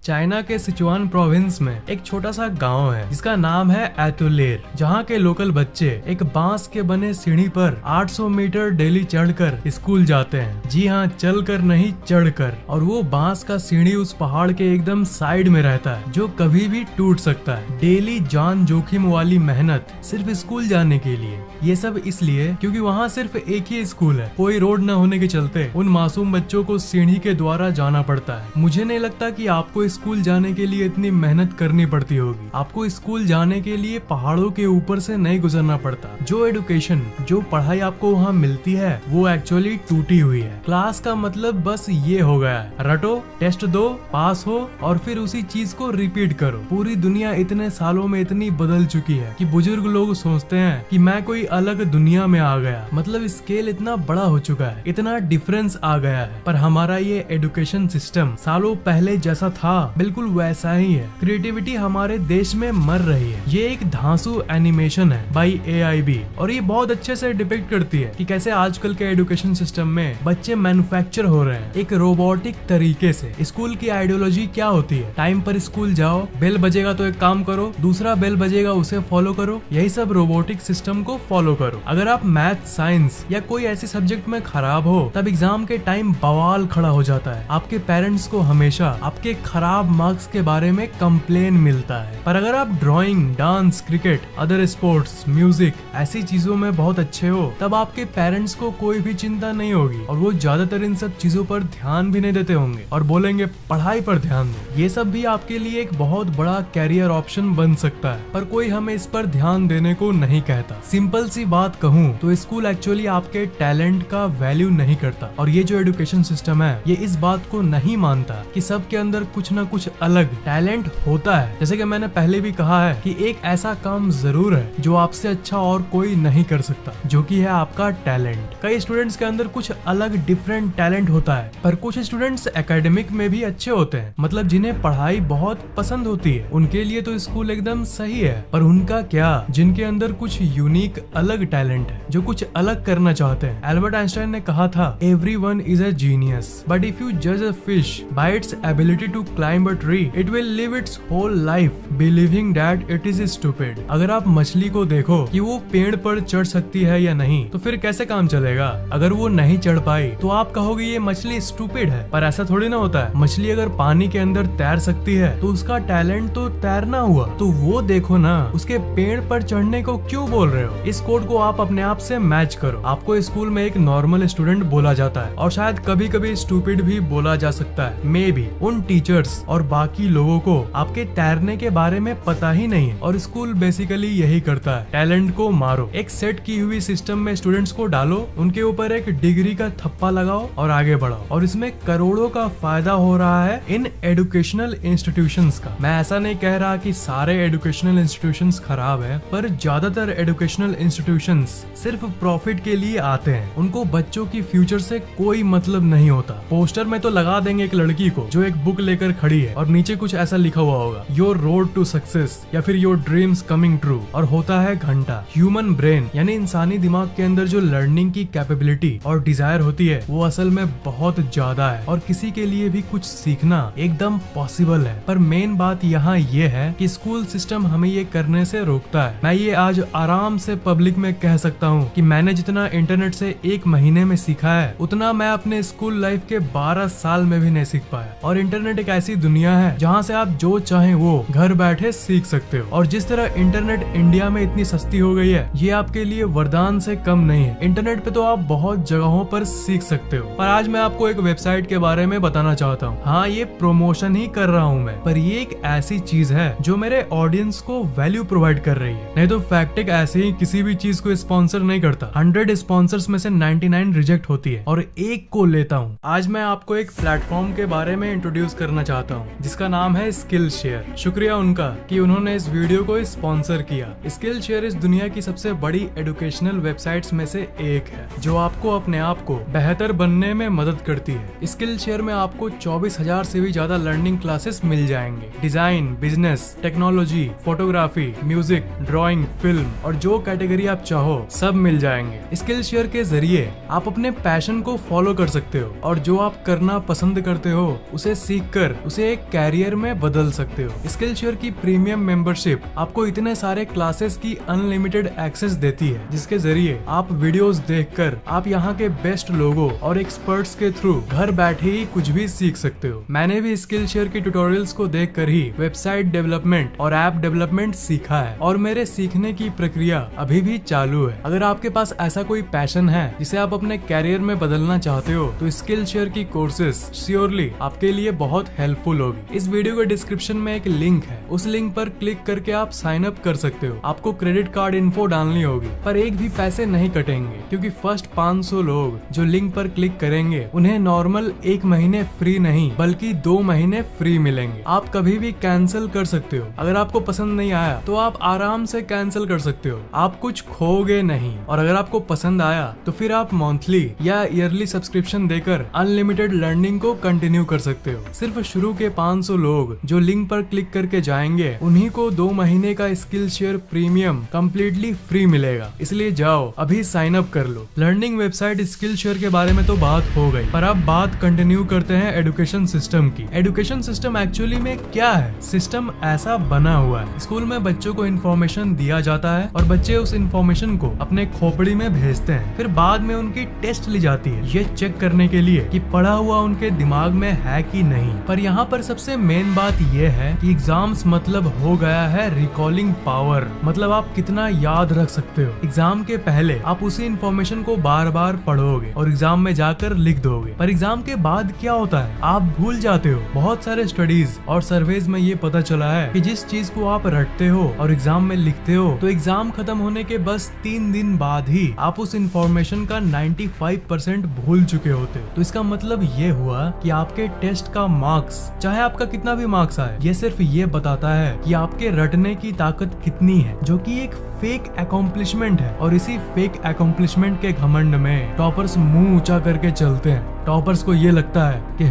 China के Sichuan province में एक छोटा सा गांव है जिसका नाम है एतुलेर, जहां के लोकल बच्चे एक बांस के बने सीढ़ी पर 800 मीटर डेली चढ़कर स्कूल जाते हैं। जी हाँ, चलकर नहीं, चढ़कर। और वो बांस का सीढ़ी उस पहाड़ के एकदम साइड में रहता है जो कभी भी टूट सकता है। डेली जान जोखिम वाली मेहनत सिर्फ स्कूल जाने के लिए। ये सब इसलिए क्योंकि वहाँ सिर्फ एक ही स्कूल है। कोई रोड न होने के चलते उन मासूम बच्चों को सीढ़ी के द्वारा जाना पड़ता है। मुझे नहीं लगता कि आपको स्कूल जाने के लिए इतनी मेहनत करनी पड़ती होगी। आपको स्कूल जाने के लिए पहाड़ों के ऊपर से नहीं गुजरना पड़ता। जो एडुकेशन, जो पढ़ाई आपको वहाँ मिलती है वो एक्चुअली टूटी हुई है। क्लास का मतलब बस ये हो गया है, रटो, टेस्ट दो, पास हो और फिर उसी चीज को रिपीट करो। पूरी दुनिया इतने सालों में इतनी बदल चुकी है कि बुजुर्ग लोग सोचते हैं कि मैं कोई अलग दुनिया में आ गया। मतलब स्केल इतना बड़ा हो चुका है, इतना डिफरेंस आ गया है। पर हमारा ये एजुकेशन सिस्टम सालों पहले जैसा था बिल्कुल वैसा ही है। क्रिएटिविटी हमारे देश में मर रही है। ये एक धांसू एनिमेशन है बाई AIB और ये बहुत अच्छे से डिपिक्ट करती है कि कैसे आजकल के एजुकेशन सिस्टम में बच्चे मैन्युफैक्चर हो रहे हैं एक रोबोटिक तरीके से। स्कूल की आइडियोलॉजी क्या होती है? टाइम पर स्कूल जाओ, बेल बजेगा तो एक काम करो, दूसरा बेल बजेगा उसे फॉलो करो। यही सब रोबोटिक सिस्टम को फॉलो करो। अगर आप मैथ, साइंस या कोई ऐसे सब्जेक्ट में खराब हो तब एग्जाम के टाइम बवाल खड़ा हो जाता है। आपके पेरेंट्स को हमेशा आपके खराब मार्क्स के बारे में कंप्लेन मिलता है। पर अगर आप drawing, dance, cricket, other sports, music ऐसी चीजों में बहुत अच्छे हो तब आपके पेरेंट्स को कोई भी चिंता नहीं होगी और वो ज्यादातर इन सब चीजों पर ध्यान भी नहीं देते होंगे और बोलेंगे पढ़ाई पर ध्यान दो। ये सब भी आपके लिए एक बहुत बड़ा कैरियर ऑप्शन बन सकता है, पर कोई हमें इस पर ध्यान देने को नहीं कहता। सिंपल सी बात कहूँ तो स्कूल एक्चुअली आपके टैलेंट का वैल्यू नहीं करता और ये जो एजुकेशन सिस्टम है ये इस बात को नहीं मानता कि सबके अंदर कुछ ना कुछ अलग टैलेंट होता है। जैसे कि मैंने पहले भी कहा है कि एक ऐसा काम जरूर है जो आपसे अच्छा और कोई नहीं कर सकता, जो कि है आपका टैलेंट। कई स्टूडेंट्स के अंदर कुछ अलग डिफरेंट टैलेंट होता है, पर कुछ स्टूडेंट्स एकेडमिक में भी अच्छे होते हैं, मतलब जिन्हें पढ़ाई बहुत पसंद होती है। उनके लिए तो स्कूल एकदम सही है। पर उनका क्या जिनके अंदर कुछ यूनिक अलग टैलेंट है, जो कुछ अलग करना चाहते हैं? एल्बर्ट आइंस्टाइन ने कहा था, everyone is a genius but if you जज a fish by its ability to climb a tree it will live its whole life believing that it is stupid. अगर आप मछली को देखो कि वो पेड़ पर चढ़ सकती है या नहीं तो फिर कैसे काम चलेगा? अगर वो नहीं चढ़ पाई तो आप कहोगे ये मछली स्टूपिड है। पर ऐसा थोड़ी ना होता है। मछली अगर पानी के अंदर तैर सकती है तो उसका टैलेंट तो तैरना हुआ। तो वो देखो ना, उसके पेड़ पर चढ़ने को क्यों बोल रहे हो? इस कोड को आप अपने आप से मैच करो। आपको स्कूल में एक नॉर्मल स्टूडेंट बोला जाता है और शायद कभी कभी स्टूपिड भी बोला जा सकता है। मे बी उन टीचर्स और बाकी लोगों को आपके तैरने के बारे में पता ही नहीं है और स्कूल बेसिकली यही करता है, टैलेंट को मारो। एक सेट की हुई सिस्टम में स्टूडेंट्स को डालो, उनके ऊपर एक डिग्री का थप्पा लगाओ और आगे बढ़ाओ। और इसमें करोड़ों का फायदा हो रहा है इन एजुकेशनल इंस्टीट्यूशंस का। मैं ऐसा नहीं कह रहा कि सारे एजुकेशनल इंस्टीट्यूशंस खराब है, पर ज्यादातर एजुकेशनल इंस्टीट्यूशंस सिर्फ प्रॉफिट के लिए आते हैं। उनको बच्चों की फ्यूचर से कोई मतलब नहीं होता। पोस्टर में तो लगा देंगे एक लड़की को जो एक बुक लेकर खड़ी है और नीचे कुछ ऐसा लिखा हुआ होगा, योर रोड टू सक्सेस या फिर योर ड्रीम्स कमिंग ट्रू, और होता है घंटा। ह्यूमन ब्रेन यानी इंसानी दिमाग के अंदर जो लर्निंग की कैपेबिलिटी और डिजायर होती है वो असल में बहुत ज्यादा है और किसी के लिए भी कुछ सीखना एकदम पॉसिबल है। पर मेन बात यहाँ ये है कि स्कूल सिस्टम हमें ये करने से रोकता है। मैं ये आज आराम से पब्लिक में कह सकता हूँ कि मैंने जितना इंटरनेट से एक महीने में सीखा है उतना मैं अपने स्कूल लाइफ के 12 साल में भी नहीं सीख पाया। और इंटरनेट एक ऐसी दुनिया है जहाँ से आप जो चाहें वो घर बैठे सीख सकते हो। और जिस तरह इंटरनेट इंडिया में इतनी सस्ती हो गई है ये आपके लिए वरदान से कम नहीं है। इंटरनेट पे तो आप बहुत जगहों पर सीख सकते हो। पर आज मैं आपको एक वेबसाइट के बारे में बताना चाहता हूँ। हाँ, ये प्रमोशन ही कर रहा हूँ मैं, पर ये एक ऐसी चीज है जो मेरे ऑडियंस को वैल्यू प्रोवाइड कर रही है। नहीं तो फैक्टिक ऐसे ही किसी भी चीज को स्पॉन्सर नहीं करता। 100 स्पॉन्सर्स में से 99 रिजेक्ट होती है और एक को लेता हूँ। आज मैं आपको एक प्लेटफॉर्म के बारे में इंट्रोड्यूस करना चाहता हूँ जिसका नाम है स्किल शेयर। शुक्रिया उनका कि उन्होंने इस वीडियो को स्पॉन्सर किया। स्किल शेयर इस दुनिया की सबसे बड़ी एजुकेशनल वेबसाइट्स में से एक है जो आपको अपने आप को बेहतर बनने में मदद करती है। स्किल शेयर में आपको 24,000 से भी ज्यादा लर्निंग क्लासेस मिल जाएंगे। Design, business, technology, photography, music, drawing, film और जो कैटेगरी आप चाहो सब मिल जाएंगे। स्किल शेयर के जरिए आप अपने पैशन को फॉलो कर सकते हो और जो आप करना पसंद करते हो उसे सीख कर उसे एक कैरियर में बदल सकते हो। स्किलशेयर की प्रीमियम मेंबरशिप आपको इतने सारे क्लासेस की अनलिमिटेड एक्सेस देती है, जिसके जरिए आप वीडियोस देखकर आप यहाँ के बेस्ट लोगों और एक्सपर्ट्स के थ्रू घर बैठे ही कुछ भी सीख सकते हो। मैंने भी स्किलशेयर की ट्यूटोरियल्स को देखकर ही वेबसाइट डेवलपमेंट और ऐप डेवलपमेंट सीखा है और मेरे सीखने की प्रक्रिया अभी भी चालू है। अगर आपके पास ऐसा कोई पैशन है जिसे आप अपने कैरियर में बदलना चाहते हो तो स्किलशेयर की कोर्सेज श्योरली आपके लिए बहुत हेल्पफुल होगी। इस वीडियो के डिस्क्रिप्शन में एक लिंक है, उस लिंक पर क्लिक करके आप साइन अप कर सकते हो। आपको क्रेडिट कार्ड इन्फो डालनी होगी, पर एक भी पैसे नहीं कटेंगे क्योंकि फर्स्ट 500 लोग जो लिंक पर क्लिक करेंगे उन्हें नॉर्मल 1 महीने फ्री नहीं बल्कि 2 महीने फ्री मिलेंगे। आप कभी भी कैंसिल कर सकते हो। अगर आपको पसंद नहीं आया तो आप आराम से कैंसिल कर सकते हो, आप कुछ खोगे नहीं। और अगर आपको पसंद आया तो फिर आप मंथली या ईयरली सब्सक्रिप्शन देकर अनलिमिटेड लर्निंग को कंटिन्यू कर सकते हो। सिर्फ शुरू के 500 लोग जो लिंक पर क्लिक करके जाएंगे उन्हीं को 2 महीने का स्किलशेयर प्रीमियम कम्प्लीटली फ्री मिलेगा। इसलिए जाओ अभी साइन अप कर लो। लर्निंग वेबसाइट स्किलशेयर के बारे में तो बात हो गई, पर अब बात कंटिन्यू करते हैं एजुकेशन सिस्टम की। एजुकेशन सिस्टम एक्चुअली में क्या है? सिस्टम ऐसा बना हुआ है, स्कूल में बच्चों को इन्फॉर्मेशन दिया जाता है और बच्चे उस इन्फॉर्मेशन को अपने खोपड़ी में भेजते हैं। फिर बाद में उनकी टेस्ट ली जाती है, ये चेक करने के लिए कि पढ़ा हुआ उनके दिमाग में है कि नहीं। पर यहाँ पर सबसे मेन बात यह है कि एग्जाम्स मतलब हो गया है रिकॉलिंग पावर, मतलब आप कितना याद रख सकते हो। एग्जाम के पहले आप उसी इन्फॉर्मेशन को बार बार पढ़ोगे और एग्जाम में जाकर लिख दोगे, पर एग्जाम के बाद क्या होता है? आप भूल जाते हो। बहुत सारे स्टडीज और सर्वेज में ये पता चला है कि जिस चीज को आप रटते हो और एग्जाम में लिखते हो तो एग्जाम खत्म होने के बस 3 दिन बाद ही आप उस इन्फॉर्मेशन का 95% भूल चुके होते हो। तो इसका मतलब ये हुआ कि आपके टेस्ट का मार्क्स, चाहे आपका कितना भी मार्क्स आए, ये सिर्फ ये बताता है कि आपके रटने की ताकत कितनी है, जो कि एक फेक अकॉम्प्लिशमेंट है। और इसी फेक अकॉम्प्लिशमेंट के घमंड में टॉपर्स मुंह ऊंचा करके चलते हैं। टॉपर्स को ये लगता है कि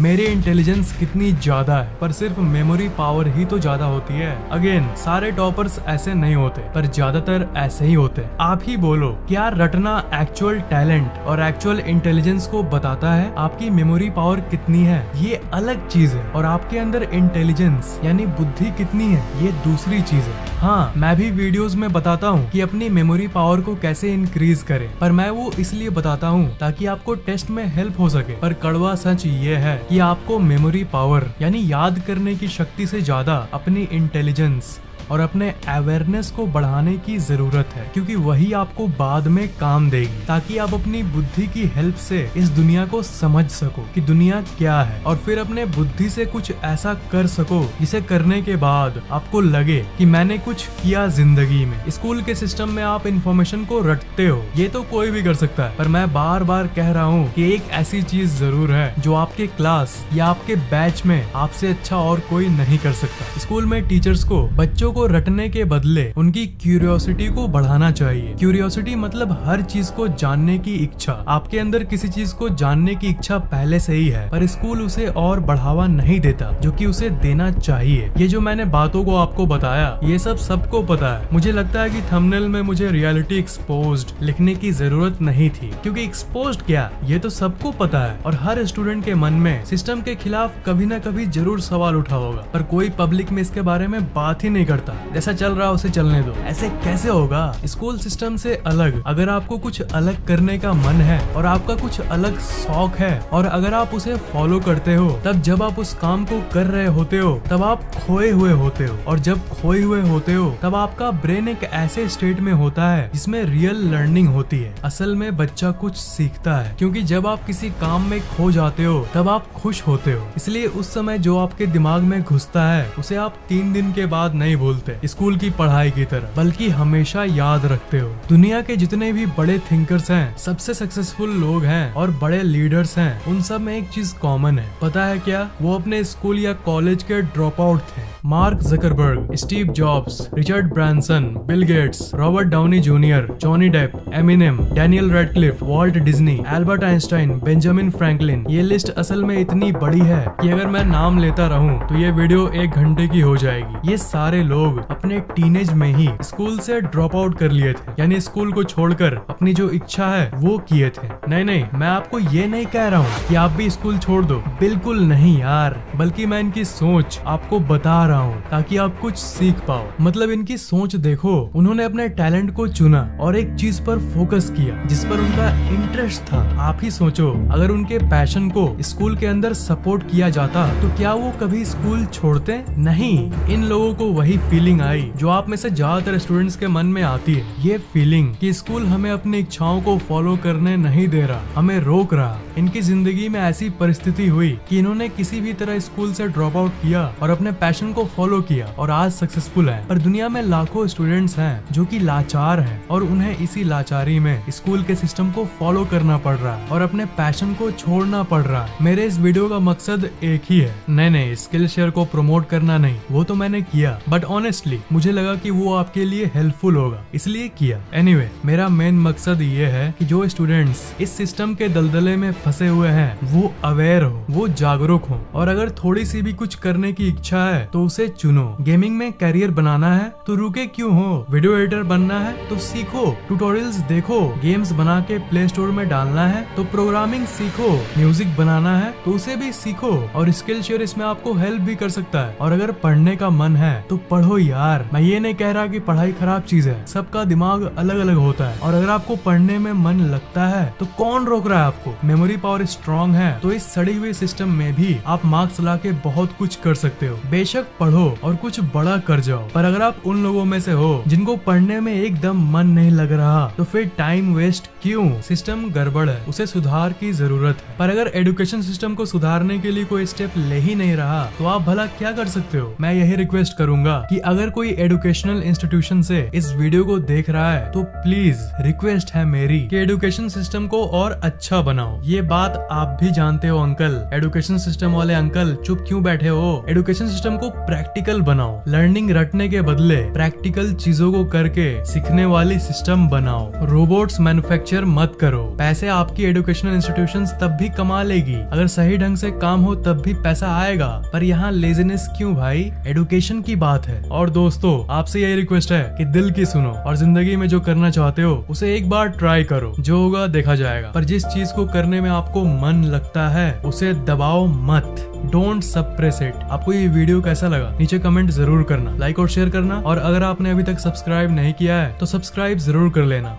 मेरी इंटेलिजेंस कितनी ज्यादा है, पर सिर्फ मेमोरी पावर ही तो ज्यादा होती है। अगेन, सारे टॉपर्स ऐसे नहीं होते, पर ज्यादातर ऐसे ही होते। आप ही बोलो, क्या रटना एक्चुअल टैलेंट और एक्चुअल इंटेलिजेंस को बताता है? आपकी मेमोरी पावर कितनी है ये अलग चीज है, और आपके अंदर इंटेलिजेंस यानी बुद्धि कितनी है ये दूसरी चीज है। हाँ, मैं भी वीडियोस में बताता हूँ कि अपनी मेमोरी पावर को कैसे इंक्रीज करें, पर मैं वो इसलिए बताता हूँ ताकि आपको टेस्ट में हेल्प हो सके। पर कड़वा सच ये है कि आपको मेमोरी पावर यानी याद करने की शक्ति से ज्यादा अपनी इंटेलिजेंस और अपने अवेयरनेस को बढ़ाने की जरूरत है, क्योंकि वही आपको बाद में काम देगी, ताकि आप अपनी बुद्धि की हेल्प से इस दुनिया को समझ सको कि दुनिया क्या है, और फिर अपने बुद्धि से कुछ ऐसा कर सको जिसे करने के बाद आपको लगे कि मैंने कुछ किया जिंदगी में। स्कूल के सिस्टम में आप इंफॉर्मेशन को रटते हो, ये तो कोई भी कर सकता है, पर मैं बार बार कह रहा हूँ कि एक ऐसी चीज जरूर है जो आपके क्लास या आपके बैच में आपसे अच्छा और कोई नहीं कर सकता। स्कूल में टीचर्स को बच्चों को रटने के बदले उनकी क्यूरियोसिटी को बढ़ाना चाहिए। क्यूरियोसिटी मतलब हर चीज को जानने की इच्छा। आपके अंदर किसी चीज को जानने की इच्छा पहले से ही है, पर स्कूल उसे और बढ़ावा नहीं देता, जो कि उसे देना चाहिए। ये जो मैंने बातों को आपको बताया, ये सब सबको पता है। मुझे लगता है कि थंबनेल में मुझे रियलिटी एक्सपोज्ड लिखने की जरूरत नहीं थी, क्योंकि एक्सपोज्ड क्या ये तो सबको पता है, और हर स्टूडेंट के मन में सिस्टम के खिलाफ कभी न कभी जरूर सवाल उठा होगा, पर कोई पब्लिक में इसके बारे में बात ही नहीं करता। जैसा चल रहा उसे चलने दो। ऐसे कैसे होगा? स्कूल सिस्टम से अलग, अगर आपको कुछ अलग करने का मन है और आपका कुछ अलग शौक है, और अगर आप उसे फॉलो करते हो, तब जब आप उस काम को कर रहे होते हो तब आप खोए हुए होते हो, और जब खोए हुए होते हो तब आपका ब्रेन एक ऐसे स्टेट में होता है जिसमें रियल लर्निंग होती है। असल में बच्चा कुछ सीखता है, क्योंकि जब आप किसी काम में खो जाते हो तब आप खुश होते हो। इसलिए उस समय जो आपके दिमाग में घुसता है उसे आप 3 दिन के बाद नहीं भूलते स्कूल की पढ़ाई की तरह, बल्कि हमेशा याद रखते हो। दुनिया के जितने भी बड़े थिंकर्स हैं, सबसे सक्सेसफुल लोग हैं और बड़े लीडर्स हैं, उन सब में एक चीज कॉमन है। पता है क्या? वो अपने स्कूल या कॉलेज के ड्रॉप आउट थे। Mark Zuckerberg, Steve Jobs, Richard Branson, Bill Gates, Robert Downey Junior, Johnny Depp, Eminem, Daniel Radcliffe, Walt Disney, Albert Einstein, Benjamin Franklin. ये लिस्ट असल में इतनी बड़ी है कि अगर मैं नाम लेता रहूं तो ये वीडियो 1 घंटे की हो जाएगी। ये सारे लोग अपने टीनेज में ही स्कूल से ड्रॉप आउट कर लिए थे, यानी स्कूल को छोड़कर अपनी जो इच्छा है वो किए थे। नहीं, मैं आपको ये नहीं कह रहा हूँ कि आप भी स्कूल छोड़ दो, बिल्कुल नहीं यार, बल्कि मैं इनकी सोच आपको बता रहा हूँ ताकि आप कुछ सीख पाओ। मतलब इनकी सोच देखो, उन्होंने अपने टैलेंट को चुना और एक चीज पर फोकस किया जिस पर उनका इंटरेस्ट था। आप ही सोचो, अगर उनके पैशन को स्कूल के अंदर सपोर्ट किया जाता तो क्या वो कभी स्कूल छोड़ते? नहीं। इन लोगों को वही फीलिंग आई जो आप में से ज्यादातर स्टूडेंट्स के मन में आती है, ये फीलिंग कि स्कूल हमें अपनी इच्छाओं को फॉलो करने नहीं दे रहा, हमें रोक रहा। इनकी जिंदगी में ऐसी परिस्थिति हुई कि इन्होंने किसी भी तरह स्कूल से ड्रॉप आउट किया और अपने पैशन को फॉलो किया और आज सक्सेसफुल है। पर दुनिया में लाखों स्टूडेंट्स हैं जो कि लाचार हैं और उन्हें इसी लाचारी में स्कूल के सिस्टम को फॉलो करना पड़ रहा है और अपने पैशन को छोड़ना पड़ रहा है। मेरे इस वीडियो का मकसद एक ही है, नहीं स्किल शेयर को प्रमोट करना नहीं, वो तो मैंने किया, बट ऑनेस्टली मुझे लगा कि वो आपके लिए हेल्पफुल होगा, इसलिए किया। एनीवे, मेरा मेन मकसद ये है कि जो स्टूडेंट्स इस सिस्टम के दलदले में फंसे हुए हैं वो अवेयर हो, वो जागरूक हो और अगर थोड़ी सी भी कुछ करने की इच्छा है तो उसे चुनो। गेमिंग में कैरियर बनाना है तो रुके क्यों हो, वीडियो एडिटर बनना है तो सीखो, ट्यूटोरियल्स देखो, गेम्स बना के प्ले स्टोर में डालना है तो प्रोग्रामिंग सीखो, म्यूजिक बनाना है तो उसे भी सीखो और स्किल शेयर इसमें आपको हेल्प भी कर सकता है। और अगर पढ़ने का मन है तो पढ़ो यार, मैं ये नहीं कह रहा कि पढ़ाई खराब चीज है, सबका दिमाग अलग अलग होता है और अगर आपको पढ़ने में मन लगता है तो कौन रोक रहा है आपको। मेमोरी पावर स्ट्रॉन्ग है तो इस सड़ी हुई सिस्टम में भी आप मार्क्स ला के बहुत कुछ कर सकते हो। बेशक पढ़ो और कुछ बड़ा कर जाओ, पर अगर आप उन लोगों में से हो जिनको पढ़ने में एकदम मन नहीं लग रहा तो फिर टाइम वेस्ट क्यों? सिस्टम गड़बड़ है, उसे सुधार की जरूरत है। पर अगर एजुकेशन सिस्टम को सुधारने के लिए कोई स्टेप ले ही नहीं रहा तो आप भला क्या कर सकते हो? मैं यही रिक्वेस्ट करूंगा कि अगर कोई एजुकेशनल इंस्टीट्यूशन से इस वीडियो को देख रहा है तो प्लीज रिक्वेस्ट है मेरी कि एजुकेशन सिस्टम को और अच्छा बनाओ। ये बात आप भी जानते हो अंकल, एजुकेशन सिस्टम वाले अंकल चुप क्यों बैठे हो? एजुकेशन सिस्टम को प्रैक्टिकल बनाओ, लर्निंग रटने के बदले प्रैक्टिकल चीजों को करके सीखने वाली सिस्टम बनाओ। रोबोट्स मैन्युफैक्चर मत करो, पैसे आपकी एजुकेशनल इंस्टीट्यूशंस तब भी कमा लेगी, अगर सही ढंग से काम हो तब भी पैसा आएगा, पर यहाँ लेजीनेस क्यों भाई? एजुकेशन की बात है। और दोस्तों, आपसे यही रिक्वेस्ट है कि दिल की सुनो और जिंदगी में जो करना चाहते हो उसे एक बार ट्राई करो, जो होगा देखा जाएगा। पर जिस चीज को करने में आपको मन लगता है उसे दबाओ मत, डोंट सप्रेस इट। आपको ये वीडियो कैसा लगा नीचे कमेंट जरूर करना, लाइक और शेयर करना और अगर आपने अभी तक सब्सक्राइब नहीं किया है तो सब्सक्राइब जरूर कर लेना।